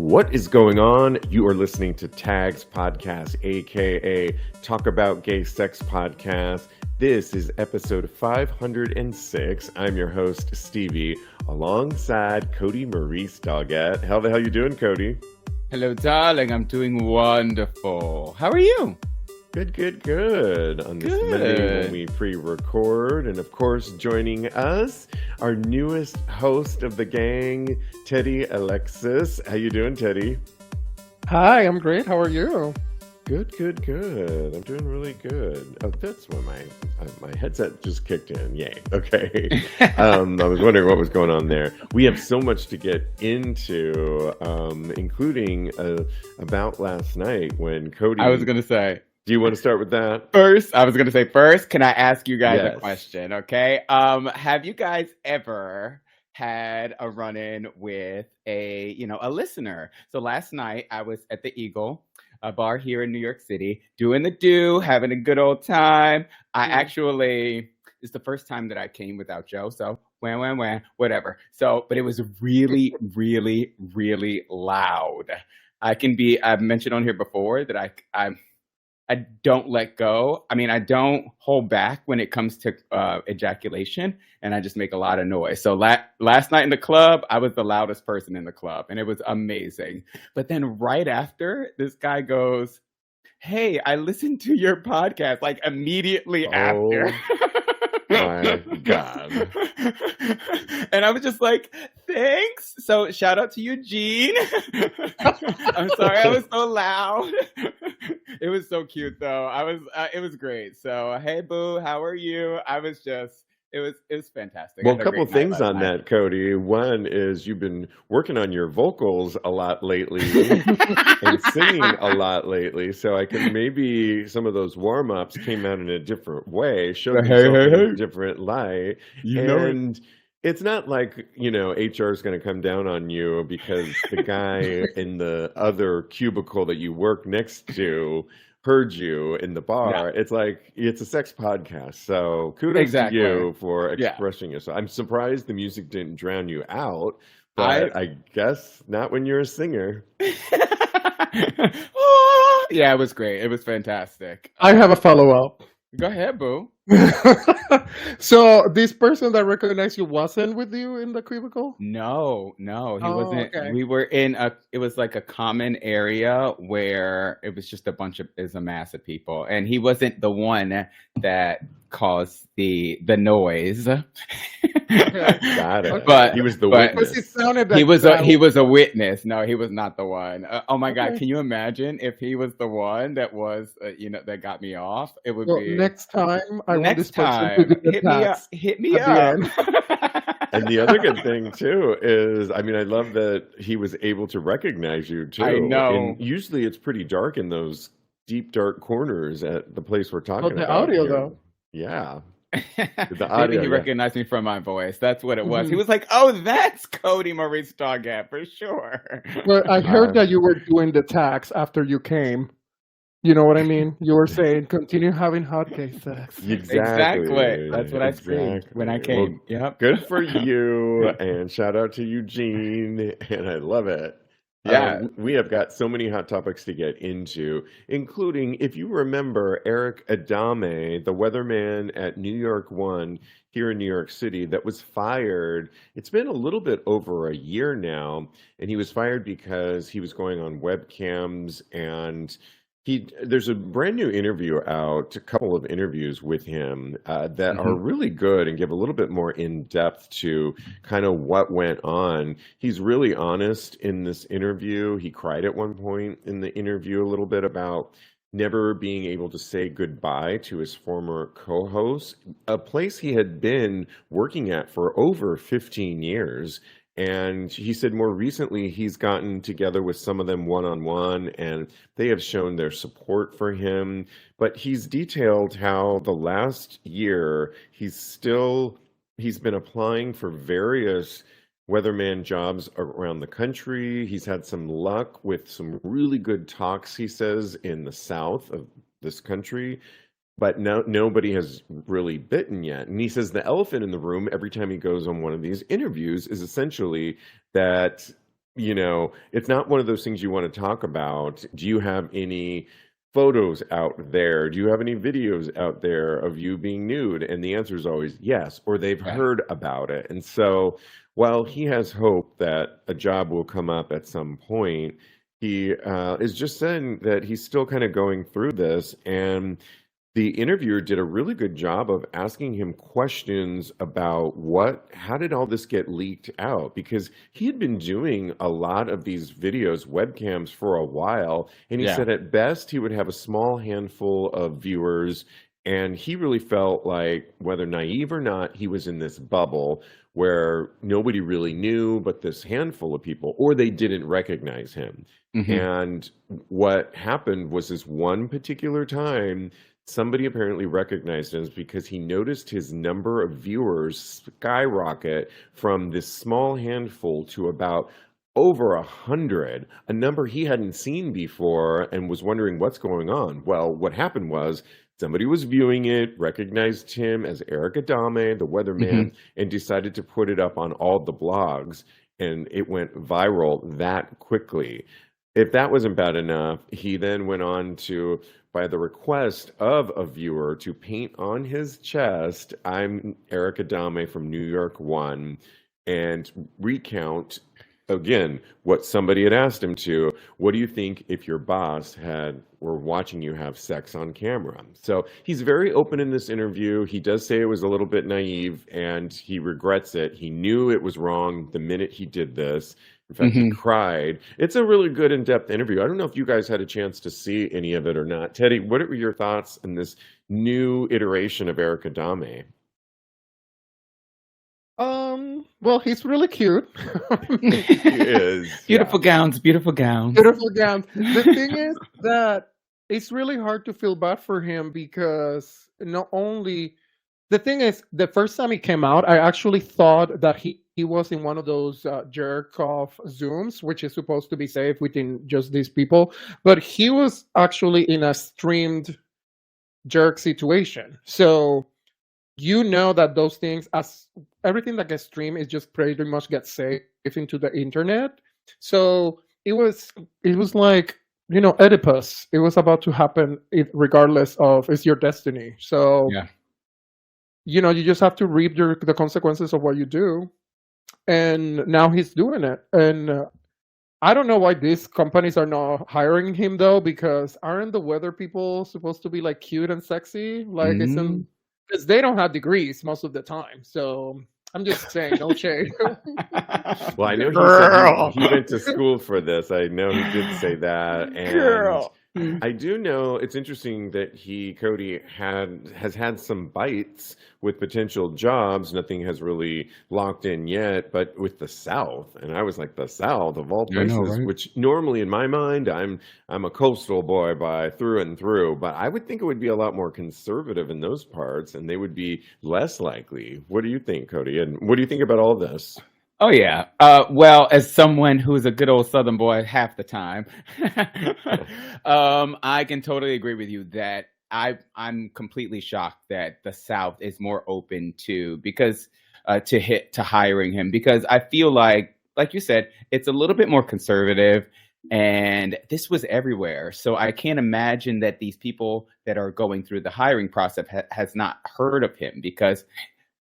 What is going on? You are listening to TAGSPodcast, aka Talk About Gay Sex Podcast. This is episode 506. I'm your host, Stevie, alongside Kodi, Maurice, Doggette. How the hell you doing, Kodi? Hello, darling. I'm doing wonderful. How are you? Good. On this Monday when we pre-record. And of course, joining us, our newest host of the gang, Teddy Alexis. How you doing, Teddy? Hi, I'm great. How are you? Good. I'm doing really good. Oh, that's when my headset just kicked in. Yay. Okay. I was wondering what was going on there. We have so much to get into, including about last night when Kodi... I was going to say... Do you want to start with that? First, can I ask you guys a question, okay? Have you guys ever had a run-in with a listener? So last night I was at the Eagle, a bar here in New York City, doing the do, having a good old time. It's the first time that I came without Joe, so whatever. So, but it was really, really, really loud. I've mentioned on here before that I don't let go. I mean, I don't hold back when it comes to ejaculation, and I just make a lot of noise. So last night in the club, I was the loudest person in the club, and it was amazing. But then right after, this guy goes, "Hey, I listened to your podcast," like immediately after. My God. And I was just like, thanks. So shout out to Eugene. I'm sorry I was so loud. It was so cute though. It was great. So, hey boo, how are you? It was fantastic. Well, a couple of things on that, Kodi. One is you've been working on your vocals a lot lately and singing a lot lately. So I can maybe some of those warm-ups came out in a different way, showed themselves in a different light. It's not like, HR is going to come down on you because the guy in the other cubicle that you work next to heard you in the bar. Yeah. It's like, it's a sex podcast. So kudos to you for expressing yourself. I'm surprised the music didn't drown you out, but I guess not when you're a singer. Yeah, it was great. It was fantastic. I have a follow-up. Go ahead, boo. So this person that recognized you wasn't with you in the cubicle? No, he wasn't. Okay. We were it was like a common area where it was just a mass of people, and he wasn't the one that caused the noise. Got it. But he was the witness. It sounded he was a witness. No, he was not the one. Oh my God, can you imagine if he was the one that was that got me off? It would be next time. Hit me up. And the other good thing too is, I love that he was able to recognize you too. I know. And usually it's pretty dark in those deep dark corners at the place we're talking about. The audio here. though. Yeah. Maybe he recognized me from my voice. That's what it was. Mm-hmm. He was like, "Oh, that's Kodi, Maurice, Doggette for sure." Well, I heard that you were doing the tags after you came. You know what I mean? You were saying, continue having hot gay sex. Exactly. That's what I screamed when I came. Well, yep. Good for you. And shout out to Eugene. And I love it. Yeah. We have got so many hot topics to get into, including, if you remember, Erick Adame, the weatherman at New York One here in New York City that was fired. It's been a little bit over a year now. And he was fired because he was going on webcams, and there's a brand new interview out, a couple of interviews with him that are really good and give a little bit more in depth to kind of what went on. He's really honest in this interview. He cried at one point in the interview a little bit about never being able to say goodbye to his former co-host, a place he had been working at for over 15 years. And he said more recently he's gotten together with some of them one-on-one, and they have shown their support for him. But he's detailed how the last year he's been applying for various weatherman jobs around the country. He's had some luck with some really good talks, he says, in the south of this country. But nobody has really bitten yet. And he says the elephant in the room every time he goes on one of these interviews is essentially that it's not one of those things you want to talk about. Do you have any photos out there? Do you have any videos out there of you being nude? And the answer is always yes, or they've Yeah. heard about it. And so while he has hope that a job will come up at some point, he is just saying that he's still kind of going through this. And the interviewer did a really good job of asking him questions about how did all this get leaked out? Because he had been doing a lot of these videos, webcams for a while, and he Yeah. said at best he would have a small handful of viewers, and he really felt like, whether naive or not, he was in this bubble where nobody really knew but this handful of people, or they didn't recognize him. hmm And what happened was this one particular time, somebody apparently recognized him because he noticed his number of viewers skyrocket from this small handful to about over 100, a number he hadn't seen before, and was wondering what's going on. Well, what happened was somebody was viewing it, recognized him as Erick Adame, the hmm weatherman, and decided to put it up on all the blogs, and it went viral that quickly. If that wasn't bad enough, he then went on to, by the request of a viewer, to paint on his chest, "I'm Erick Adame from New York 1," and recount again what somebody had asked him to. What do you think if your boss were watching you have sex on camera? So he's very open in this interview. He does say it was a little bit naive and he regrets it. He knew it was wrong the minute he did this. In fact, he hmm cried. It's a really good in-depth interview. I don't know if you guys had a chance to see any of it or not. Teddy, what were your thoughts on this new iteration of Erick Adame? Well, he's really cute. He is, yeah. Beautiful gowns, beautiful gowns. Beautiful gowns. The thing is that it's really hard to feel bad for him because not only the thing is, the first time he came out, I actually thought that he was in one of those jerk off Zooms, which is supposed to be safe within just these people, but he was actually in a streamed jerk situation. So you know that those things, as everything that gets streamed, is just pretty much gets saved into the internet. So it was like, Oedipus. It was about to happen, regardless of it's your destiny. So Yeah. you just have to reap the consequences of what you do. And now he's doing it. And I don't know why these companies are not hiring him though, because aren't the weather people supposed to be like cute and sexy? Like Mm. because they don't have degrees most of the time. So I'm just saying, no shade. Well, I know he said Girl. he went to school for this. I know he did say that. And Girl. I do know it's interesting that Kodi has had some bites with potential jobs. Nothing has really locked in yet, but with the South, and I was like, the South of all I know, places, right? which normally in my mind, I'm a coastal boy by through and through, but I would think it would be a lot more conservative in those parts, and they would be less likely. What do you think, Kodi? And what do you think about all this? Oh yeah. Well, as someone who is a good old Southern boy half the time, I can totally agree with you that I'm completely shocked that the South is more open to hiring him, because I feel like you said, it's a little bit more conservative, and this was everywhere. So I can't imagine that these people that are going through the hiring process has not heard of him, because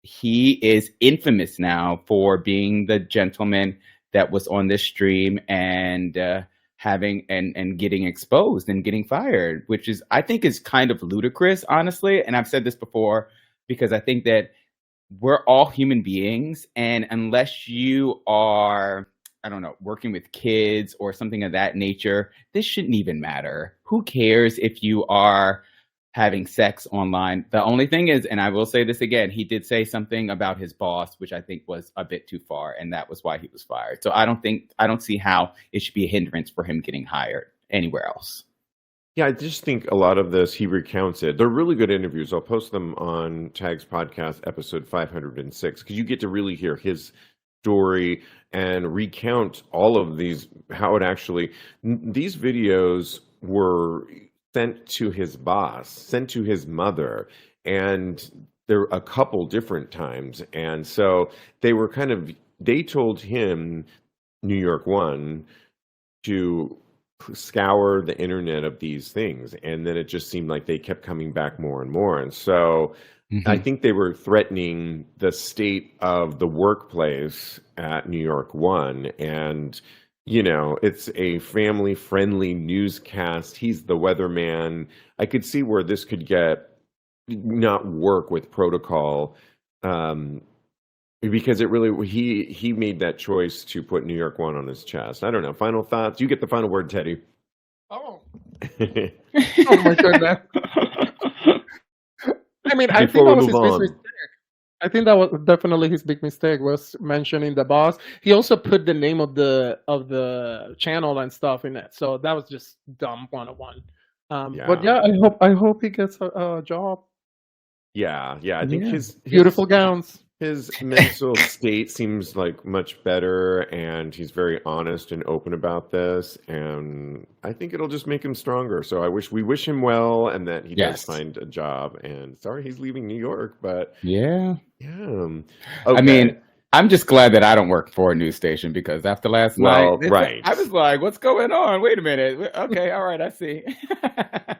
he is infamous now for being the gentleman that was on this stream and having and getting exposed and getting fired, which is, I think, is kind of ludicrous, honestly. And I've said this before, because I think that we're all human beings, and unless you are, I don't know, working with kids or something of that nature, this shouldn't even matter. Who cares if you are having sex online? The only thing is, and I will say this again, he did say something about his boss, which I think was a bit too far, and that was why he was fired. So I don't see how it should be a hindrance for him getting hired anywhere else. Yeah, I just think a lot of this, he recounts it. They're really good interviews. I'll post them on TAGSPodcast episode 506, because you get to really hear his story and recount all of these, how it actually, these videos were sent to his boss, sent to his mother, and there a couple different times. And so they told him New York One to scour the internet of these things, and then it just seemed like they kept coming back more and more. And so I think they were threatening the state of the workplace at New York One. And it's a family friendly newscast. He's the weatherman. I could see where this could not work with protocol, because it really, he made that choice to put New York One on his chest. I don't know. Final thoughts? You get the final word, Teddy. Oh. Oh my goodness. I mean, I think Before that we was his move big on. mistake. I think that was definitely his big mistake, was mentioning the boss. He also put the name of the channel and stuff in it, so that was just dumb 101. But Yeah. yeah, I hope he gets a job. Yeah. I think his Beautiful gowns. his mental state seems like much better, and he's very honest and open about this, and I think it'll just make him stronger. So we wish him well, and that he does Yes. find a job. And sorry he's leaving New York, but Yeah. okay. I mean, I'm just glad that I don't work for a news station, because after last night, right. I was like, what's going on? Wait a minute. Okay, all right, I see.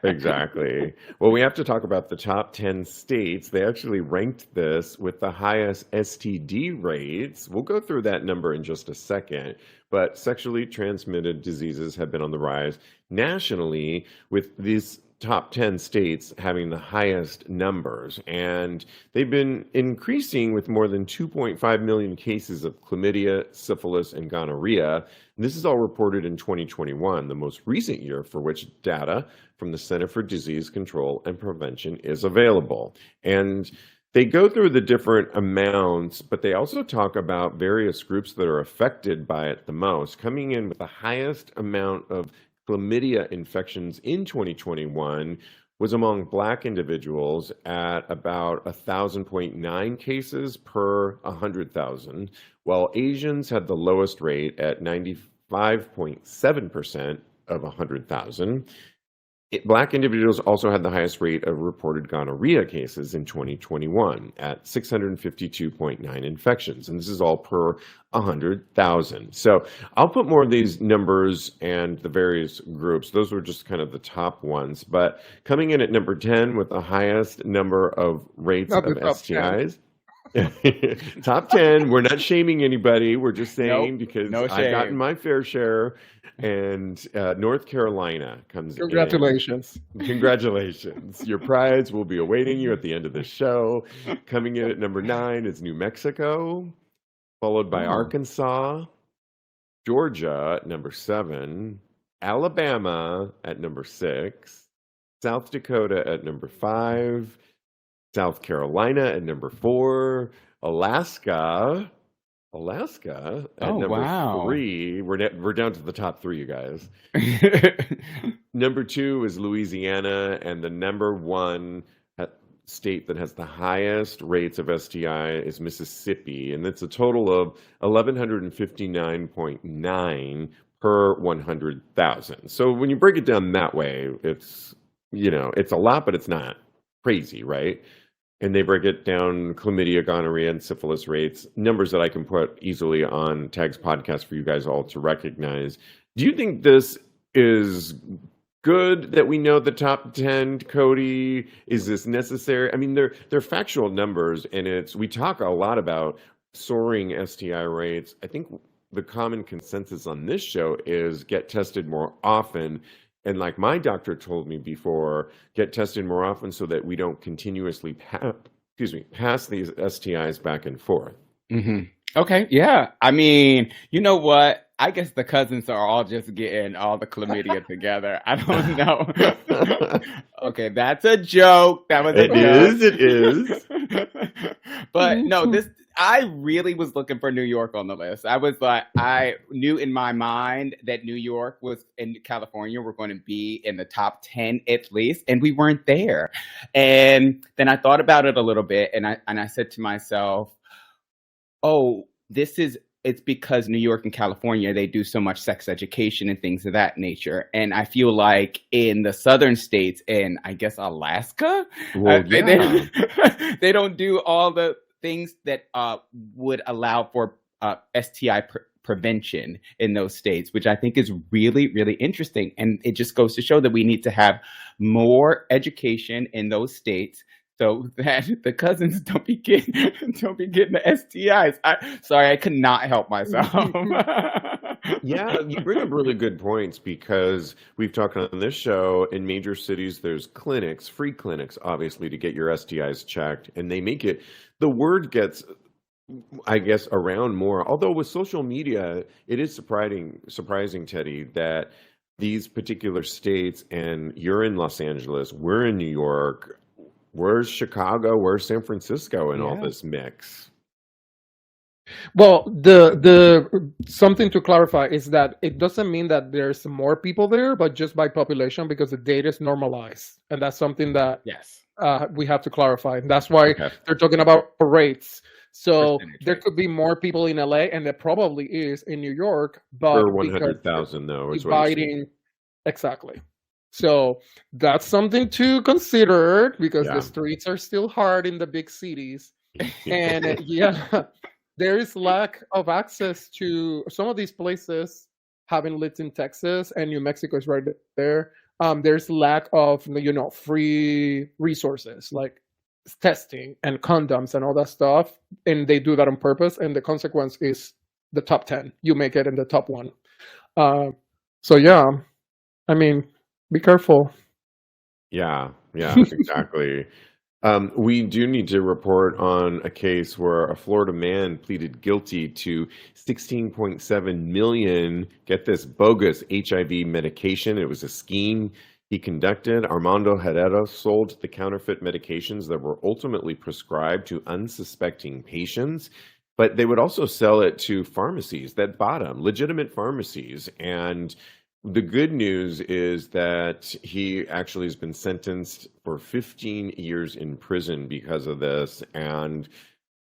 Exactly. Well, we have to talk about the top 10 states. They actually ranked this with the highest STD rates. We'll go through that number in just a second. But sexually transmitted diseases have been on the rise nationally, with these top 10 states having the highest numbers. And they've been increasing, with more than 2.5 million cases of chlamydia, syphilis, and gonorrhea. And this is all reported in 2021, the most recent year for which data from the Center for Disease Control and Prevention is available. And they go through the different amounts, but they also talk about various groups that are affected by it the most. Coming in with the highest amount of chlamydia infections in 2021 was among Black individuals at about 1,000.9 cases per 100,000, while Asians had the lowest rate at 95.7% of 100,000. Black individuals also had the highest rate of reported gonorrhea cases in 2021 at 652.9 infections. And this is all per 100,000. So I'll put more of these numbers and the various groups. Those were just kind of the top ones. But coming in at number 10 with the highest number of rates of STIs. Top 10. We're not shaming anybody. We're just saying, because I've gotten my fair share. And North Carolina comes Congratulations. in. Congratulations. Your prize will be awaiting you at the end of the show. Coming in at number 9 is New Mexico, followed by Arkansas, Georgia at number 7, Alabama at number 6, South Dakota at number 5, South Carolina at number 4, Alaska at number 3. We're down to the top 3, you guys. Number 2 is Louisiana, and the number 1 state that has the highest rates of STI is Mississippi, and it's a total of 1,159.9 per 100,000. So when you break it down that way, it's it's a lot, but it's not crazy, right? And they break it down: chlamydia, gonorrhea, and syphilis rates, numbers that I can put easily on TAGSPodcast for you guys all to recognize. Do you think this is good that we know the top 10, Kodi? Is this necessary? I mean, they're factual numbers, and we talk a lot about soaring STI rates. I think the common consensus on this show is get tested more often. And like my doctor told me before, get tested more often so that we don't continuously pass these STIs back and forth. Mm-hmm. Okay, yeah. I mean, you know what? I guess the cousins are all just getting all the chlamydia together. I don't know. Okay, that's a joke. That was a joke. It is. But no, I really was looking for New York on the list. I was like, I knew in my mind that New York and California were going to be in the top 10 at least, and we weren't there. And then I thought about it a little bit, and I said to myself, oh, it's because New York and California, they do so much sex education and things of that nature. And I feel like in the southern states, and I guess Alaska, they don't do all the things that would allow for STI prevention in those states, which I think is really, really interesting. And it just goes to show that we need to have more education in those states so that the cousins don't be getting the STIs. Sorry, I could not help myself. Yeah, you bring up really good points because we've talked on this show in major cities, there's clinics, free clinics, obviously, to get your STIs checked, and they make it, the word gets, I guess, around more. Although with social media, it is surprising, Teddy, that these particular states, and you're in Los Angeles, we're in New York, where's Chicago, where's San Francisco in all this mix? Well, the something to clarify is that it doesn't mean that there's more people there, but just by population, because the data is normalized, and that's something that we have to clarify. And that's why they're talking about rates. So there could be more people in LA, and there probably is in New York, but for 100,000 though, is dividing exactly. So that's something to consider because the streets are still hard in the big cities, and there is lack of access to some of these places. Having lived in Texas and New Mexico is right there, there's lack of free resources like testing and condoms and all that stuff, and they do that on purpose. And the consequence is the top 10. You make it in the top 1. So yeah, I mean, be careful. Yeah, exactly. We do need to report on a case where a Florida man pleaded guilty to 16.7 million, get this, bogus HIV medication. It was a scheme he conducted. Armando Herrera sold the counterfeit medications that were ultimately prescribed to unsuspecting patients, but they would also sell it to pharmacies that bought them, legitimate pharmacies. And the good news is that he actually has been sentenced for 15 years in prison because of this, and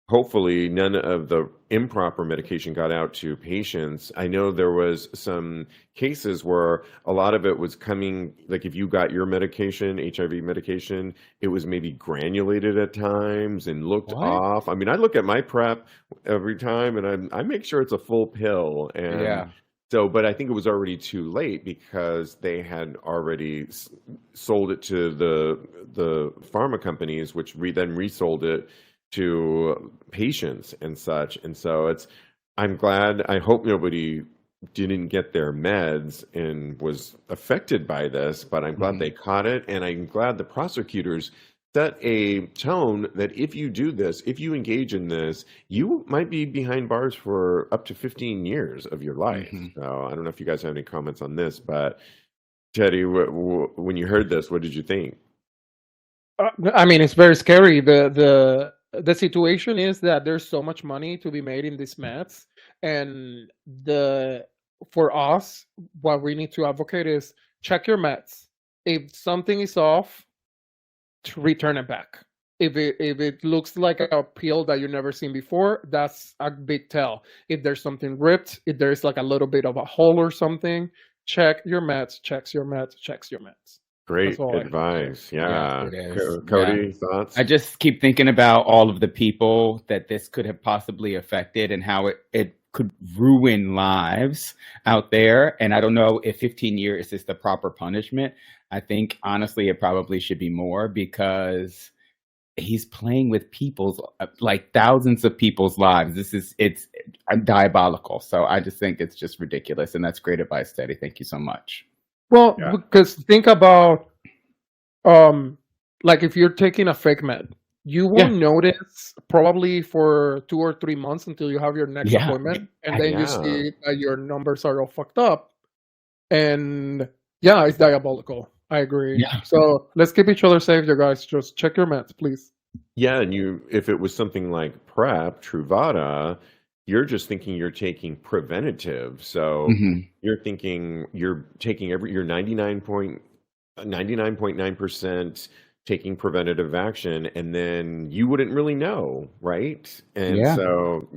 hopefully none of the improper medication got out to patients. I know there was some cases where a lot of it was coming, like if you got your medication, HIV medication, it was maybe granulated at times and looked off. I mean, I look at my PrEP every time and I make sure it's a full pill. And so, but I think it was already too late because they had already sold it to the pharma companies, which then resold it to patients and such. And so I'm glad, I hope nobody didn't get their meds and was affected by this, but I'm glad they caught it. And I'm glad the prosecutors set a tone that if you do this, if you engage in this, you might be behind bars for up to 15 years of your life. So I don't know if you guys have any comments on this, but Teddy, when you heard this, what did you think? I mean, it's very scary. The situation is that there's so much money to be made in these meds, and for us, what we need to advocate is check your meds. If something is off, to return it back. If it looks like a pill that you've never seen before, that's a big tell. If there's something ripped, if there's like a little bit of a hole or something, check your meds, checks your meds. Great advice. Yeah. Kodi, thoughts? I just keep thinking about all of the people that this could have possibly affected and how it could ruin lives out there. And I don't know if 15 years is the proper punishment. I think, honestly, it probably should be more because he's playing with people's, like thousands of people's lives. It's diabolical. So I just think it's just ridiculous. And that's great advice, Teddy. Thank you so much. Well, because think about, like if you're taking a fake med, you won't notice probably for 2 or 3 months until you have your next appointment, and then you see that your numbers are all fucked up, and it's diabolical. I agree. So let's keep each other safe, you guys. Just check your meds, please. Yeah, and if it was something like PrEP, Truvada, you're just thinking you're taking preventative. So you're thinking you're taking you're 99.9% taking preventative action, and then you wouldn't really know, right? And so,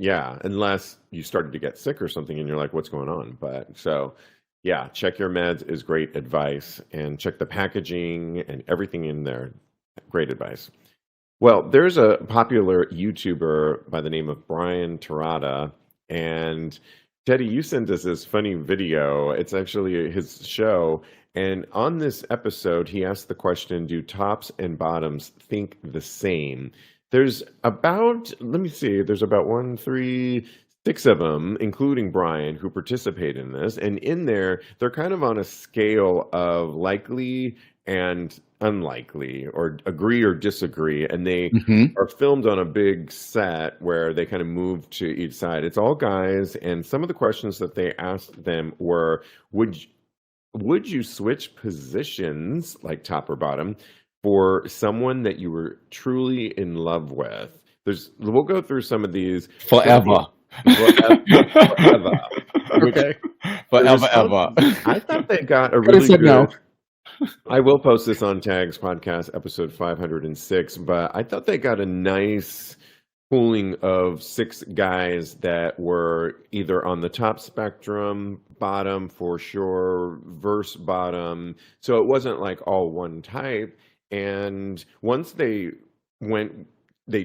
unless you started to get sick or something and you're like, what's going on? But so, check your meds is great advice, and check the packaging and everything in there. Great advice. Well, there's a popular YouTuber by the name of Brian Terada, and Teddy, you sent us this funny video. It's actually his show. And on this episode, he asked the question, do tops and bottoms think the same? There's about, let me see, there's about 1, 3, 6 of them, including Brian, who participate in this. And in there, they're kind of on a scale of likely and unlikely, or agree or disagree. And they are filmed on a big set where they kind of move to each side. It's all guys. And some of the questions that they asked them were, would you switch positions, like top or bottom, for someone that you were truly in love with? We'll go through some of these. Forever. Forever. Okay. Forever, ever. I thought they got a really good... No. I will post this on TAGSPodcast episode 506, but I thought they got a nice pooling of 6 guys that were either on the top spectrum, bottom for sure, verse bottom. So it wasn't like all one type. And once they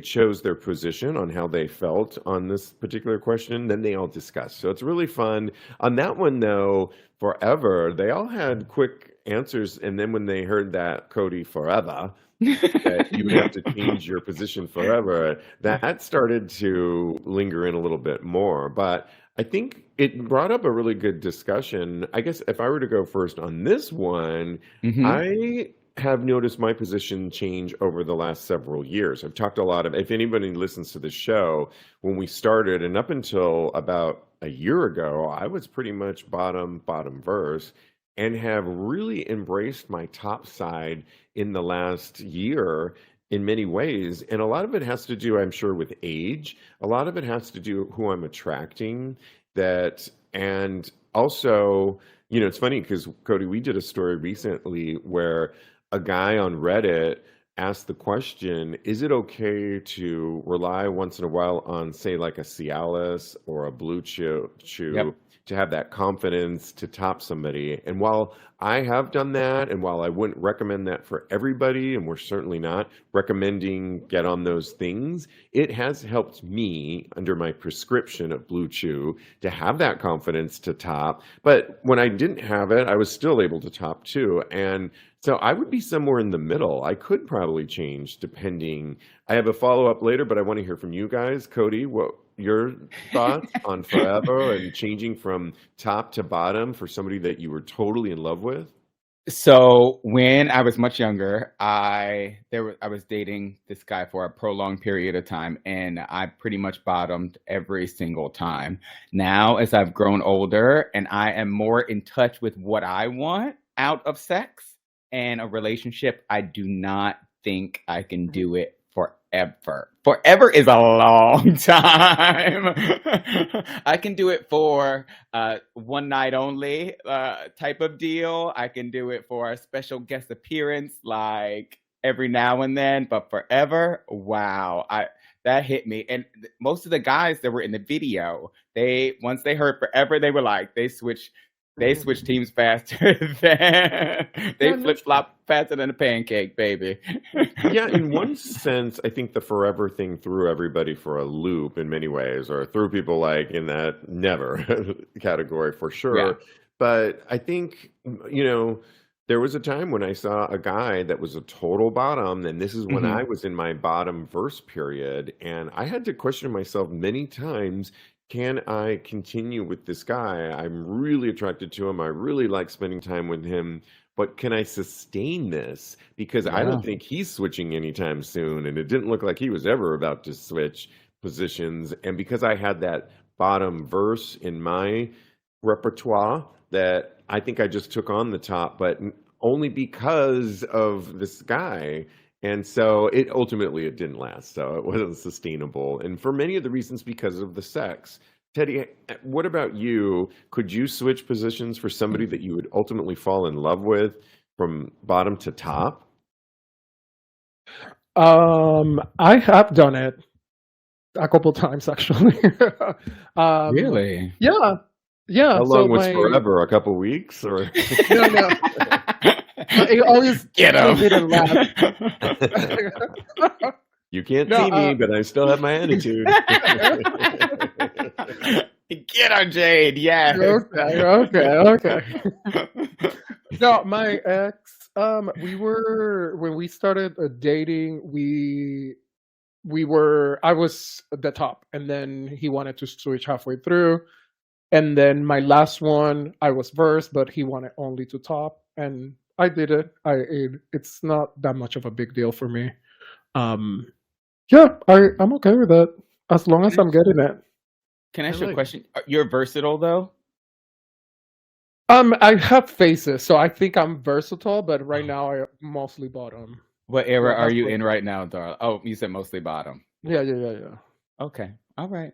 chose their position on how they felt on this particular question, then they all discussed. So it's really fun. On that one, though, forever, they all had quick answers. And then when they heard that Kodi forever, that you would have to change your position forever, that started to linger in a little bit more. But I think it brought up a really good discussion. I guess if I were to go first on this one, I have noticed my position change over the last several years. I've talked a lot if anybody listens to the show, when we started and up until about a year ago, I was pretty much bottom verse, and have really embraced my top side in the last year in many ways. And a lot of it has to do, I'm sure, with age. A lot of it has to do who I'm attracting, and also, it's funny because, Kodi, we did a story recently where a guy on Reddit asked the question, is it okay to rely once in a while on, say, like a Cialis or a Blue Chew to have that confidence to top somebody? And while I have done that, and while I wouldn't recommend that for everybody, and we're certainly not recommending get on those things, it has helped me under my prescription of Blue Chew to have that confidence to top. But when I didn't have it, I was still able to top too. And so I would be somewhere in the middle. I could probably change depending. I have a follow-up later, but I want to hear from you guys. Kodi, what your thoughts on forever and changing from top to bottom for somebody that you were totally in love with? So when I was much younger, I was dating this guy for a prolonged period of time, and I pretty much bottomed every single time. Now, as I've grown older and I am more in touch with what I want out of sex and a relationship, I do not think I can do it forever. Forever is a long time. I can do it for one night only type of deal. I can do it for a special guest appearance, like every now and then, but forever, wow. That hit me. And most of the guys that were in the video, once they heard forever, they were like, they switched teams faster than they flip-flop faster than a pancake, baby. Yeah, in one sense, I think the forever thing threw everybody for a loop in many ways, or threw people like in that never category for sure. Yeah. But I think, there was a time when I saw a guy that was a total bottom, and this is when I was in my bottom verse period, and I had to question myself many times. Can I continue with this guy? I'm really attracted to him. I really like spending time with him. But can I sustain this? Because I don't think he's switching anytime soon. And it didn't look like he was ever about to switch positions. And because I had that bottom verse in my repertoire, that I think I just took on the top, but only because of this guy. And so it didn't last. So it wasn't sustainable. And for many of the reasons, because of the sex. Teddy, what about you? Could you switch positions for somebody that you would ultimately fall in love with from bottom to top? I have done it a couple times, actually. Really? Yeah. How long was forever? A couple weeks? Or No. I always get him. You can't see me, but I still have my attitude. Get our Jade, yes. Okay. No, my ex, when we started dating, I was at the top, and then he wanted to switch halfway through. And then my last one, I was first, but he wanted only to top, and I did it. It's not that much of a big deal for me. Um, yeah, I'm okay with it as long as I'm getting it. Can I ask you a question? You're versatile though? I have phases, so I think I'm versatile, but right now I mostly bottom. What era are you in right now, Darla? Oh, you said mostly bottom. Yeah. Okay, all right.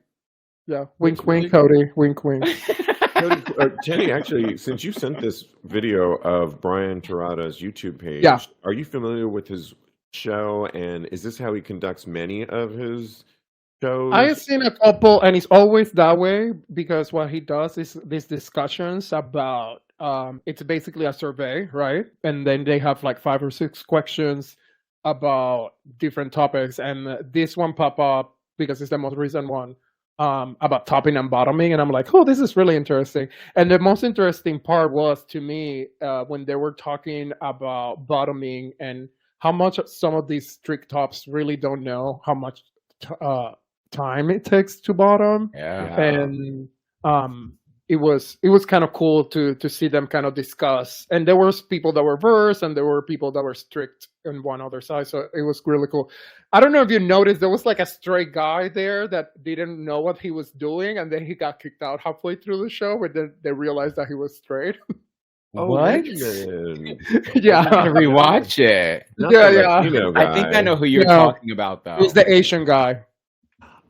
Yeah, wink, wink, Kodi. Wink, wink. Teddy, actually, since you sent this video of Brian Terada's YouTube page, are you familiar with his show? And is this how he conducts many of his shows? I have seen a couple, and it's always that way because what he does is these discussions about it's basically a survey, right? And then they have like 5 or 6 questions about different topics, and this one pop up because it's the most recent one about topping and bottoming, and I'm like, oh, this is really interesting. And the most interesting part was to me when they were talking about bottoming and how much some of these strict tops really don't know how much time it takes to bottom. And it was kind of cool to see them kind of discuss. And there was people that were versed, and there were people that were strict on one other side. So it was really cool. I don't know if you noticed, there was like a straight guy there that didn't know what he was doing, and then he got kicked out halfway through the show, but then they realized that he was straight. What? Yeah, I'm gonna rewatch it. Yeah. I think I know who you're talking about, though. It's the Asian guy.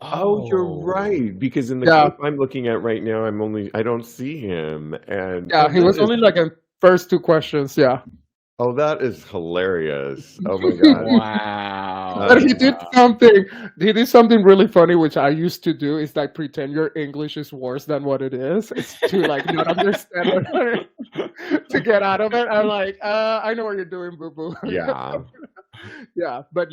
Oh, you're right. Because in the clip I'm looking at right now, I don't see him. And he was only like in first 2 questions. Yeah. Oh, that is hilarious. Oh my god. Wow. But he did something. He did something really funny, which I used to do. Is like pretend your English is worse than what it is. It's to like not understand it, to get out of it. I'm like, I know what you're doing, boo boo. Yeah. But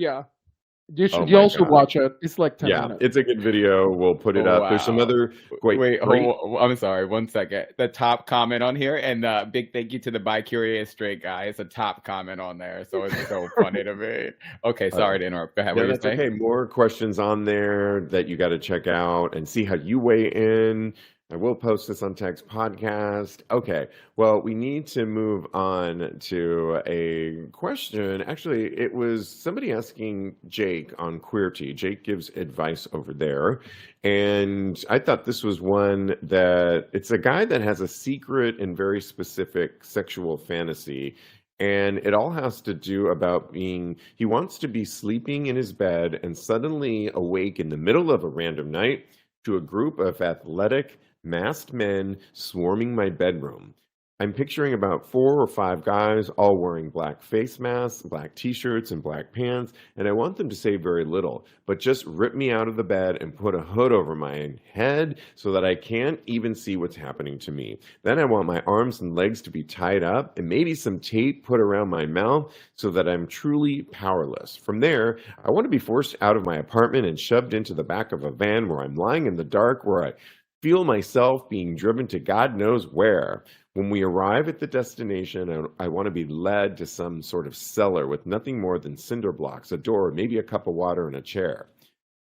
you should also watch it. It's like 10 minutes. It's a good video. We'll put it up. Wow. There's some other great. I'm sorry. 1 second. The top comment on here, and big thank you to the bi-curious straight guy. It's a top comment on there, so it's so funny to me. Okay, sorry to interrupt. Go ahead. No, that's okay. More questions on there that you got to check out and see how you weigh in. I will post this on TAGSPodcast. Okay, well, we need to move on to a question. Actually, it was somebody asking Jake on Queerty. Jake gives advice over there. And I thought this was one that it's a guy that has a secret and very specific sexual fantasy. And it all has to do about he wants to be sleeping in his bed and suddenly awake in the middle of a random night to a group of athletic, masked men swarming my bedroom. I'm picturing about 4 or 5 guys all wearing black face masks, black t-shirts, and black pants, and I want them to say very little, but just rip me out of the bed and put a hood over my head so that I can't even see what's happening to me. Then I want my arms and legs to be tied up and maybe some tape put around my mouth so that I'm truly powerless. From there, I want to be forced out of my apartment and shoved into the back of a van where I'm lying in the dark, where I feel myself being driven to God knows where. When we arrive at the destination, I want to be led to some sort of cellar with nothing more than cinder blocks, a door, maybe a cup of water, and a chair.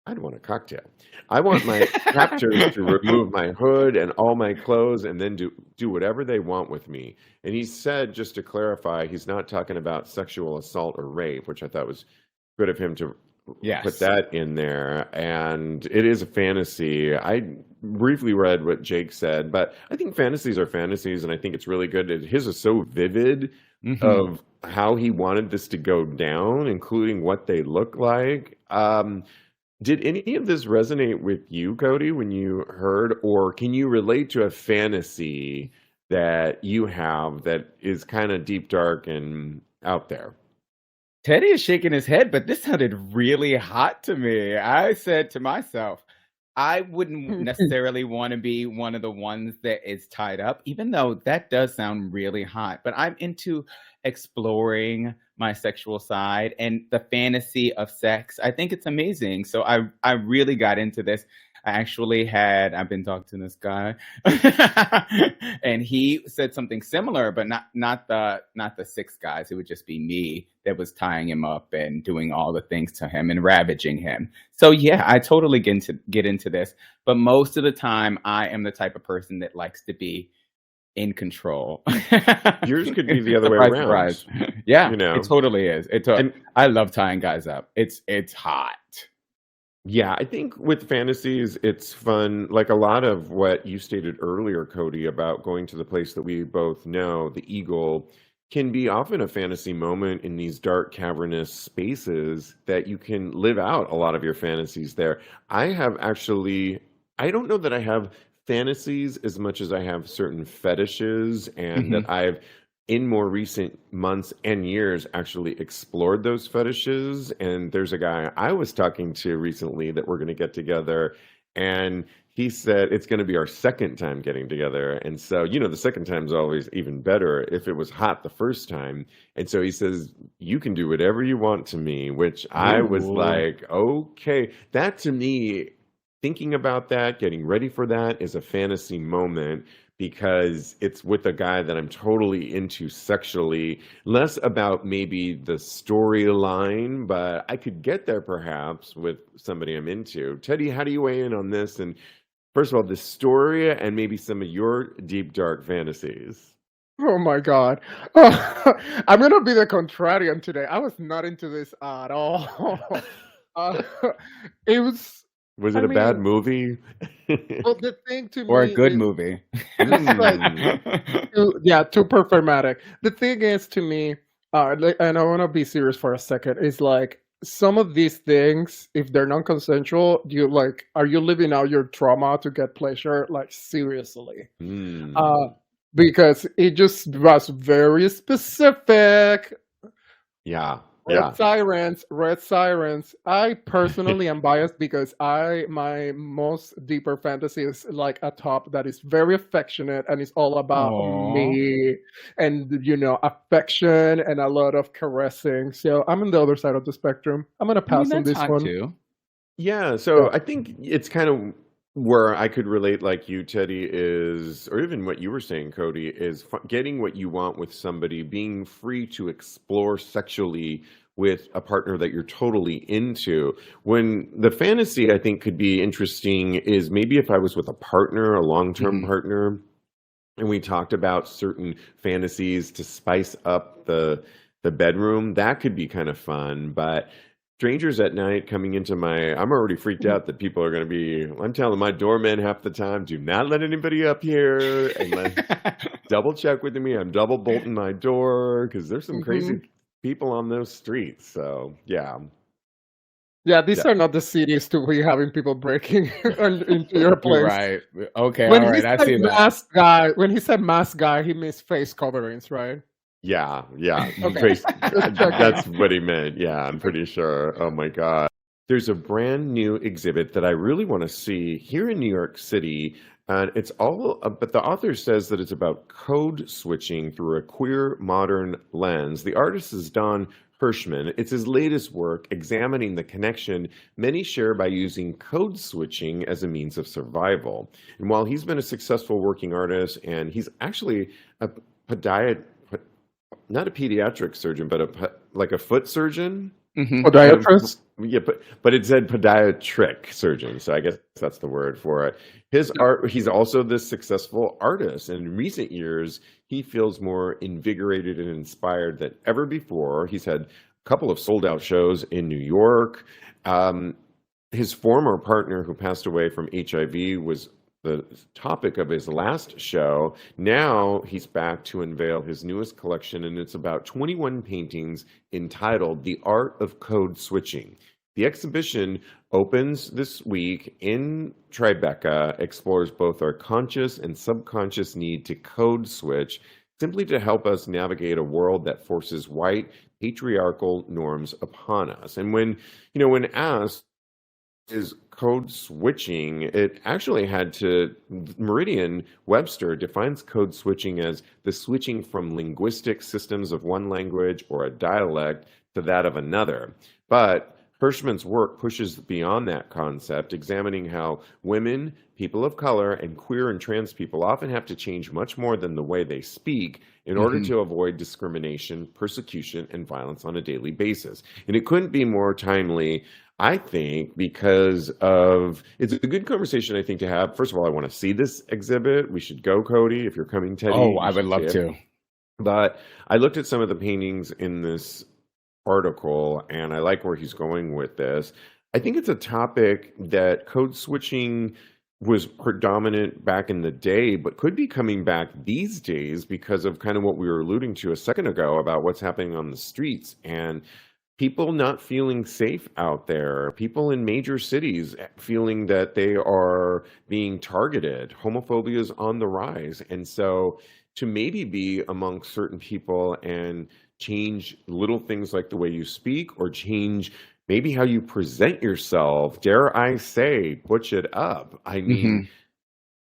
I'd want a cocktail. I want my captors to remove my hood and all my clothes and then do whatever they want with me. And he said, just to clarify, he's not talking about sexual assault or rape, which I thought was good of him to put that in there. And it is a fantasy. I briefly read what Jake said, but I think fantasies are fantasies, and I think it's really good. His is so vivid of how he wanted this to go down, including what they look like. Did any of this resonate with you, Kodi, when you heard, or can you relate to a fantasy that you have that is kind of deep, dark, and out there? Teddy is shaking his head, but this sounded really hot to me. I said to myself, I wouldn't necessarily want to be one of the ones that is tied up, even though that does sound really hot. But I'm into exploring my sexual side and the fantasy of sex. I think it's amazing. So I really got into this. I've been talking to this guy, and he said something similar, but not the 6 guys. It would just be me that was tying him up and doing all the things to him and ravaging him. So yeah, I totally get into this, but most of the time I am the type of person that likes to be in control. Yours could be the other way Surprise, around. surprise. Yeah, You know, it totally is. and I love tying guys up. It's hot. yeah, I think with fantasies, it's fun. Like a lot of what you stated earlier, Kodi, about going to the place that we both know, the Eagle, can be often a fantasy moment in these dark, cavernous spaces that you can live out a lot of your fantasies there. I don't know that I have fantasies as much as I have certain fetishes, and Hmm. that I've in more recent months and years actually explored those fetishes. And there's a guy I was talking to recently that we're going to get together, and he said it's going to be our second time getting together. And so, the second time's always even better if it was hot the first time. And so he says, you can do whatever you want to me, which I was Ooh. like, okay, that to me, thinking about that, getting ready for that is a fantasy moment because it's with a guy that I'm totally into sexually, less about maybe the storyline, but I could get there perhaps with somebody I'm into. Teddy, how do you weigh in on this? And first of all, the story and maybe some of your deep, dark fantasies. Oh my God. I'm gonna be the contrarian today. I was not into this at all. uh, it was, Was I it a bad mean, movie? well, the thing to Or a me good is movie. just like Mm. too performatic. The thing is to me, and I want to be serious for a second, is like some of these things, if they're non-consensual, are you living out your trauma to get pleasure? Like seriously. Mm. Because it just was very specific. Yeah. Red sirens, red sirens. I personally am biased because my most deeper fantasy is like a top that is very affectionate and it's all about Aw. me and affection and a lot of caressing. So I'm on the other side of the spectrum. I'm gonna I mean, pass on that's this hot one. Yeah, too. Yeah. so I think it's kind of where I could relate, like you, Teddy, is, or even what you were saying, Kodi, is getting what you want with somebody, being free to explore sexually with a partner that you're totally into. When the fantasy, I think, could be interesting is maybe if I was with a partner, a long-term Hmm. partner, and we talked about certain fantasies to spice up the bedroom, that could be kind of fun. But strangers at night coming into I'm already freaked out that people are going to be, I'm telling my doorman half the time, do not let anybody up here, and double check with me. I'm double bolting my door because there's some hmm crazy people on those streets. So yeah. Yeah, these Yeah. are not the cities to be having people breaking into your place. Right. Okay. When All he right. I said see that. mask guy, when he said mask guy, he means face coverings, right? Yeah, Okay, just checking. that's what he meant. Yeah, I'm pretty sure. Oh my God. There's a brand new exhibit that I really want to see here in New York City. And it's all, but the author says that it's about code switching through a queer modern lens. The artist is Don Hershman. It's his latest work examining the connection many share by using code switching as a means of survival. And while he's been a successful working artist, and he's actually a not a pediatric surgeon, but like a foot surgeon. Hmm. Podiatrist? Yeah, but it said podiatric surgeon, so I guess that's the word for it. His art. He's also this successful artist, and in recent years, he feels more invigorated and inspired than ever before. He's had a couple of sold-out shows in New York. His former partner, who passed away from HIV, was the topic of his last show. Now he's back to unveil his newest collection, and it's about 21 paintings entitled The Art of Code Switching. The exhibition opens this week in Tribeca, explores both our conscious and subconscious need to code switch, simply to help us navigate a world that forces white patriarchal norms upon us. And when asked, is code switching, it actually had to, Merriam-Webster defines code switching as the switching from linguistic systems of one language or a dialect to that of another. But Hershman's work pushes beyond that concept, examining how women, people of color, and queer and trans people often have to change much more than the way they speak in order Mhm. to avoid discrimination, persecution, and violence on a daily basis. And it couldn't be more timely, I think, because of it's a good conversation, I think, to have. First of all, I want to see this exhibit. We should go, Kodi. If you're coming, Teddy, Oh, you I would should see love it. to. But I looked at some of the paintings in this article, and I like where he's going with this. I think it's a topic that code switching was predominant back in the day, but could be coming back these days because of kind of what we were alluding to a second ago about what's happening on the streets and people not feeling safe out there, people in major cities feeling that they are being targeted. Homophobia is on the rise. And so to maybe be among certain people and change little things like the way you speak or change maybe how you present yourself, dare I say, butch it up. I mean, Mhm.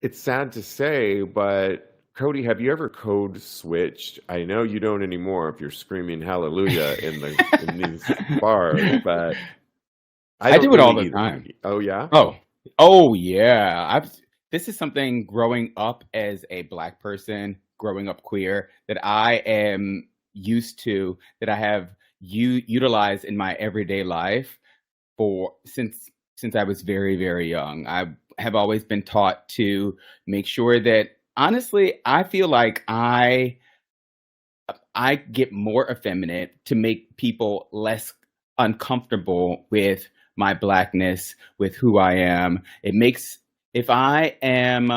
it's sad to say, but Kodi, have you ever code switched? I know you don't anymore if you're screaming hallelujah in these bars, but I I don't do it all really the either. time. Oh yeah? Oh yeah. This is something growing up as a Black person, growing up queer, that I am used to, that I have utilized in my everyday life for since I was very, very young. I have always been taught to make sure that, honestly, I feel like I get more effeminate to make people less uncomfortable with my Blackness, with who I am. It makes, if I am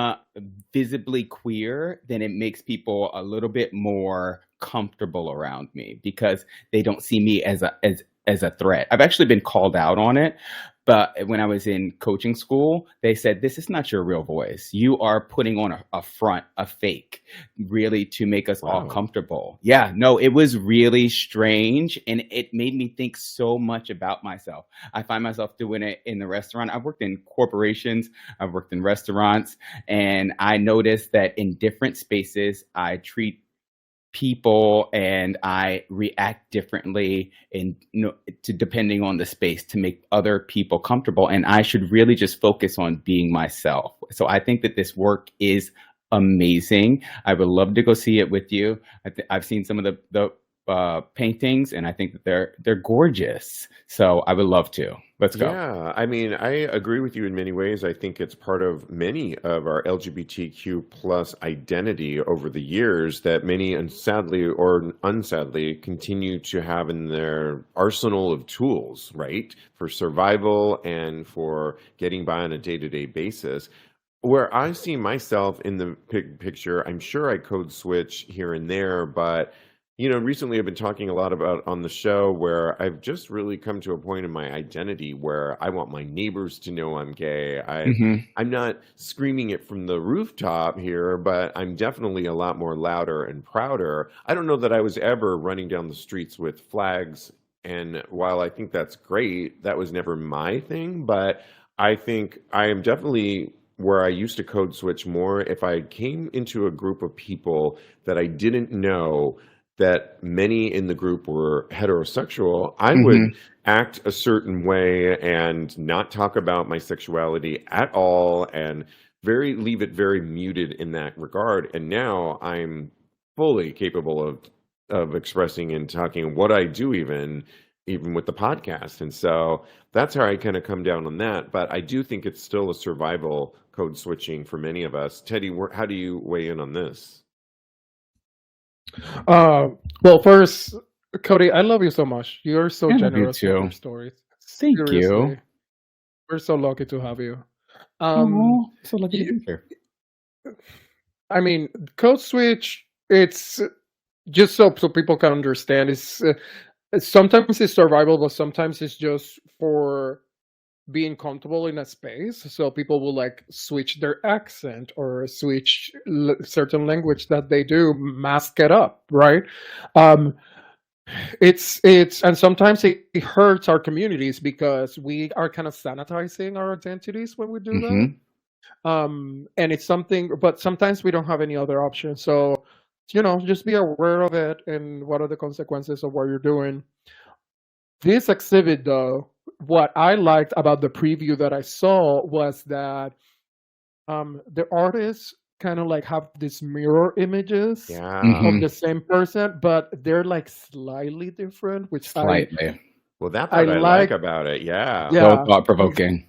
visibly queer, then it makes people a little bit more comfortable around me because they don't see me as a threat. I've actually been called out on it. But when I was in coaching school, they said, this is not your real voice. You are putting on a front, a fake, really to make us all Wow. comfortable. Yeah, no, it was really strange. And it made me think so much about myself. I find myself doing it in the restaurant. I've worked in corporations, I've worked in restaurants, and I noticed that in different spaces, I treat people and I react differently in to depending on the space to make other people comfortable, and I should really just focus on being myself. So I think that this work is amazing. I would love to go see it with you. I've seen some of the paintings, and I think that they're gorgeous. So I would love to. Let's go. Yeah, I mean, I agree with you in many ways. I think it's part of many of our LGBTQ plus identity over the years that many, sadly or unsadly, continue to have in their arsenal of tools, right? For survival and for getting by on a day-to-day basis. Where I see myself in the picture, I'm sure I code switch here and there, but recently I've been talking a lot about on the show where I've just really come to a point in my identity where I want my neighbors to know I'm gay. I'm not screaming it from the rooftop here, but I'm definitely a lot more louder and prouder. I don't know that I was ever running down the streets with flags. And while I think that's great, that was never my thing. But I think I am definitely where I used to code switch more if I came into a group of people that I didn't know that many in the group were heterosexual, I would act a certain way and not talk about my sexuality at all and leave it very muted in that regard. And now I'm fully capable of expressing and talking what I do even with the podcast. And so that's how I kind of come down on that. But I do think it's still a survival code switching for many of us. Teddy, how do you weigh in on this? Well, first, Kodi, I love you so much. You're so I love you generous with your too. stories. Thank you. Seriously. We're so lucky to have you. So lucky to be here. I mean, code switch, it's just so people can understand. It's sometimes it's survival, but sometimes it's just for being comfortable in a space. So people will like switch their accent or switch certain language that they do, mask it up, right? It's and sometimes it hurts our communities because we are kind of sanitizing our identities when we do that. And it's something, but sometimes we don't have any other option. So just be aware of it and what are the consequences of what you're doing. This exhibit, though, what I liked about the preview that I saw was that the artists kind of like have these mirror images of the same person, but they're like slightly different, which Slightly. Well, that's what I like about it. Yeah, So thought-provoking.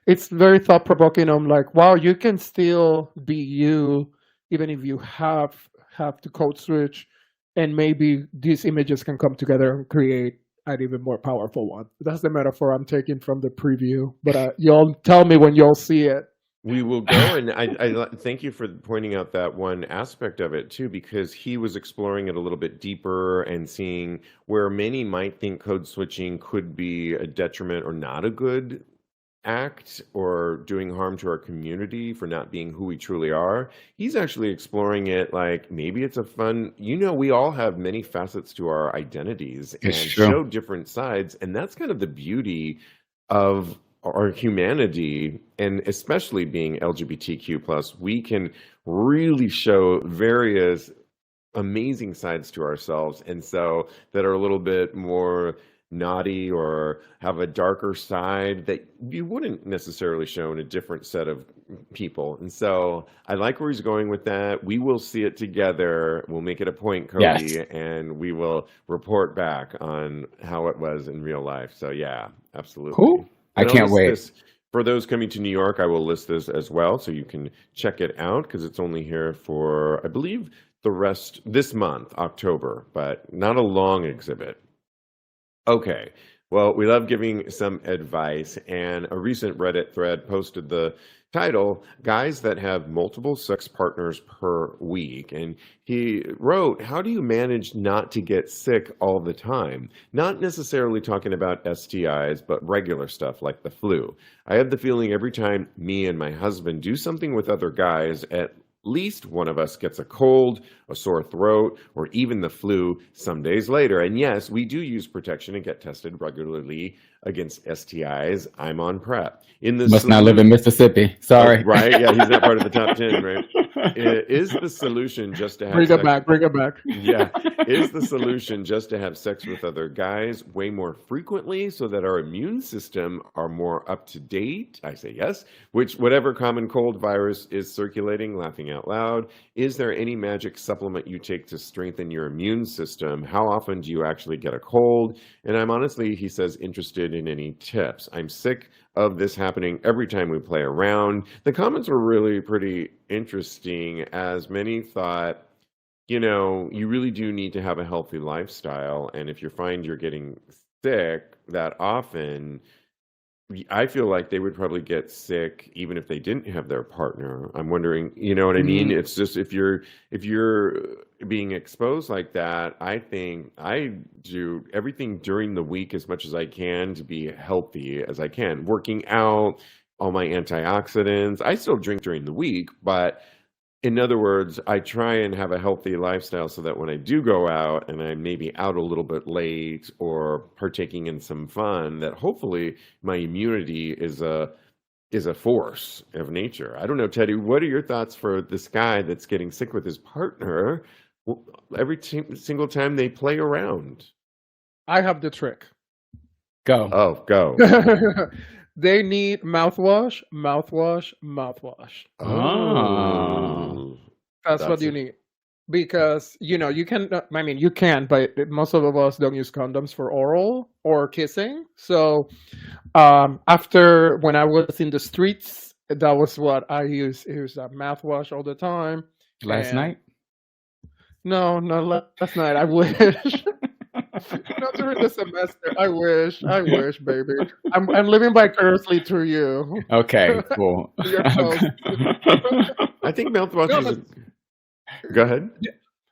It's very thought-provoking. I'm like, wow, you can still be you, even if you have to code switch, and maybe these images can come together and create an even more powerful one. That's the metaphor I'm taking from the preview. But y'all tell me when y'all see it. We will go, and I thank you for pointing out that one aspect of it too, because he was exploring it a little bit deeper and seeing where many might think code switching could be a detriment or not a good act or doing harm to our community for not being who we truly are. He's actually exploring it like maybe it's a fun, we all have many facets to our identities and show different sides, and that's kind of the beauty of our humanity, and especially being LGBTQ+, we can really show various amazing sides to ourselves, and so that are a little bit more naughty or have a darker side that you wouldn't necessarily show in a different set of people. And so I like where he's going with that. We will see it together. We'll make it a point, Kodi, and we will report back on how it was in real life. So yeah, absolutely. Cool. I can't wait. For those coming to New York, I will list this as well, so you can check it out, because it's only here for, I believe, the rest this month, October, but not a long exhibit. Okay, well, we love giving some advice, and a recent Reddit thread posted the title, Guys That Have Multiple Sex Partners Per Week. And he wrote, how do you manage not to get sick all the time? Not necessarily talking about STIs, but regular stuff like the flu. I have the feeling every time me and my husband do something with other guys, at least one of us gets a cold, a sore throat, or even the flu some days later. And yes, we do use protection and get tested regularly against STIs. I'm on PrEP. Must not live in Mississippi. Sorry. Right? Yeah, he's not part of the top 10, right? Is the solution just to have Bring it back. Yeah. Is the solution just to have sex with other guys way more frequently so that our immune system are more up to date? I say yes. Whatever common cold virus is circulating, laughing out loud. Is there any magic supplement you take to strengthen your immune system? How often do you actually get a cold? And I'm honestly, he says, interested in any tips. I'm sick of this happening every time we play around. The comments were really pretty interesting, as many thought, you really do need to have a healthy lifestyle. And if you find you're getting sick that often, I feel like they would probably get sick even if they didn't have their partner. I'm wondering, you know what I mean? It's just if you're being exposed like that, I think I do everything during the week as much as I can to be healthy as I can. Working out, all my antioxidants. I still drink during the week, but in other words, I try and have a healthy lifestyle so that when I do go out and I'm maybe out a little bit late or partaking in some fun, that hopefully my immunity is a force of nature. I don't know, Teddy, what are your thoughts for this guy that's getting sick with his partner every single time they play around? I have the trick. Go. Oh, go. They need mouthwash. Oh. That's what you need. Because, you can, you can, but most of us don't use condoms for oral or kissing. So after, when I was in the streets, that was what I used. It was a mouthwash all the time. Last night? No, not last night. I wish. Not during the semester. I wish, baby. I'm living vicariously through you. Okay, cool. I think mouthwash is. Go ahead.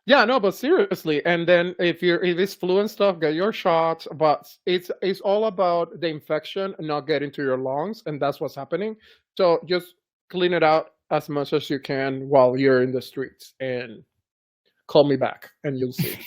Yeah, no, but seriously. And then if it's flu and stuff, get your shots. But it's all about the infection not getting to your lungs, and that's what's happening. So just clean it out as much as you can while you're in the streets, and call me back, and you'll see.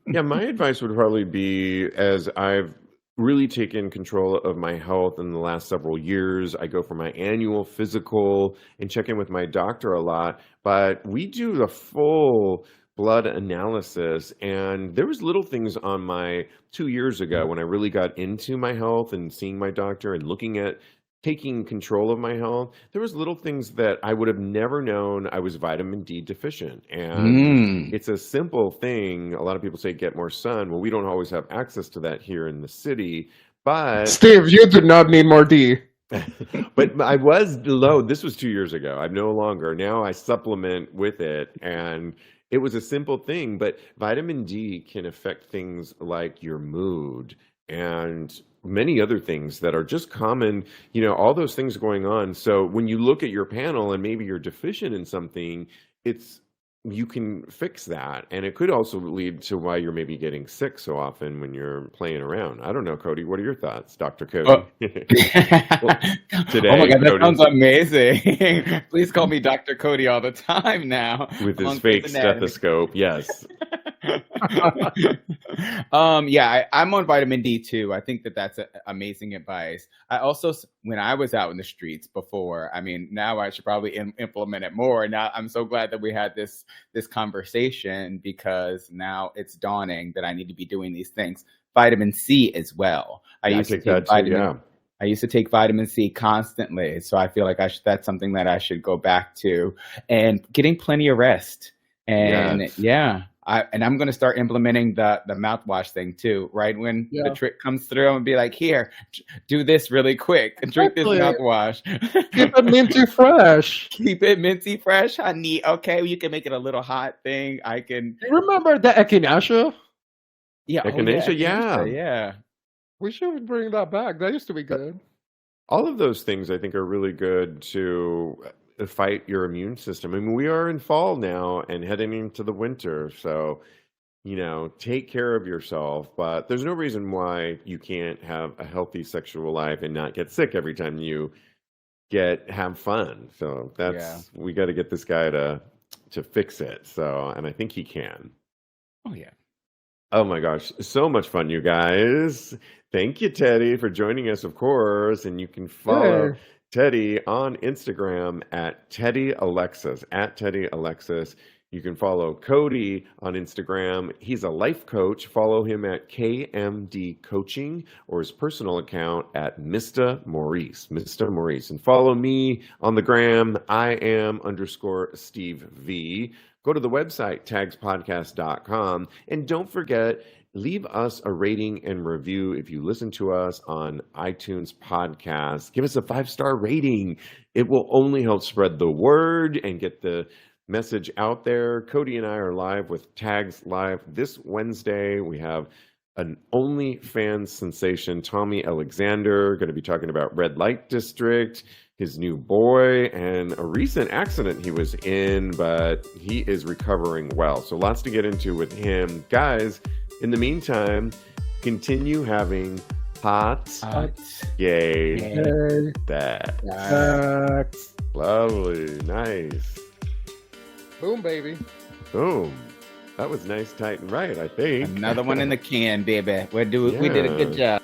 Yeah, my advice would probably be, as I've really taken control of my health in the last several years, I go for my annual physical and check in with my doctor a lot, but we do the full blood analysis, and there was little things on my 2 years ago when I really got into my health and seeing my doctor and looking at taking control of my health. There was little things that I would have never known I was vitamin D deficient. And it's a simple thing. A lot of people say get more sun. Well, we don't always have access to that here in the city. But Steve, you do not need more D. but I was low. This was 2 years ago. I'm no longer. Now I supplement with it, and it was a simple thing. But vitamin D can affect things like your mood and many other things that are just common, all those things going on. So when you look at your panel and maybe you're deficient in something, you can fix that. And it could also lead to why you're maybe getting sick so often when you're playing around. I don't know, Kodi, what are your thoughts, Dr. Kodi? Well, Today, oh my God, that Kodi, sounds amazing. Please call me Dr. Cody all the time now. with his fake stethoscope, yes. I'm on vitamin D too. I think that's amazing advice. I also, when I was out in the streets before, now I should probably implement it more. Now I'm so glad that we had this conversation, because now it's dawning that I need to be doing these things. Vitamin C as well. I used to take vitamin C constantly, so I feel like that's something that I should go back to, and getting plenty of rest. And I'm going to start implementing the mouthwash thing too, right? When the trick comes through, I'm going to be like, here, do this really quick and drink this mouthwash. Keep it minty fresh. Keep it minty fresh, honey. Okay, you can make it a little hot thing. You remember the echinacea? Yeah. Echinacea, yeah. We should bring that back. That used to be good. All of those things I think are really good to fight your immune system. We are in fall now and heading into the winter. So, take care of yourself. But there's no reason why you can't have a healthy sexual life and not get sick every time you have fun. So we got to get this guy to fix it. So, and I think he can. Oh, yeah. Oh my gosh, so much fun, you guys. Thank you, Teddy, for joining us, of course. And you can follow Teddy on Instagram at Teddy Alexis, You can follow Kodi on Instagram. He's a life coach. Follow him at KMD Coaching, or his personal account at Mr. Maurice. And follow me on the gram. I am _Steve V. Go to the website, TAGSPodcast.com. And don't forget, leave us a rating and review if you listen to us on iTunes Podcast. Give us a 5-star rating. It will only help spread the word and get the message out there. Kodi and I are live with Tags Live this Wednesday. We have an OnlyFans sensation, Tommy Alexander, going to be talking about Red Light District, his new boy, and a recent accident he was in, but he is recovering well. So lots to get into with him. Guys, in the meantime, continue having hot gay sex. Lovely. Nice. Boom, baby. Boom. That was nice, tight, and right, I think. Another one in the can, baby. We did a good job.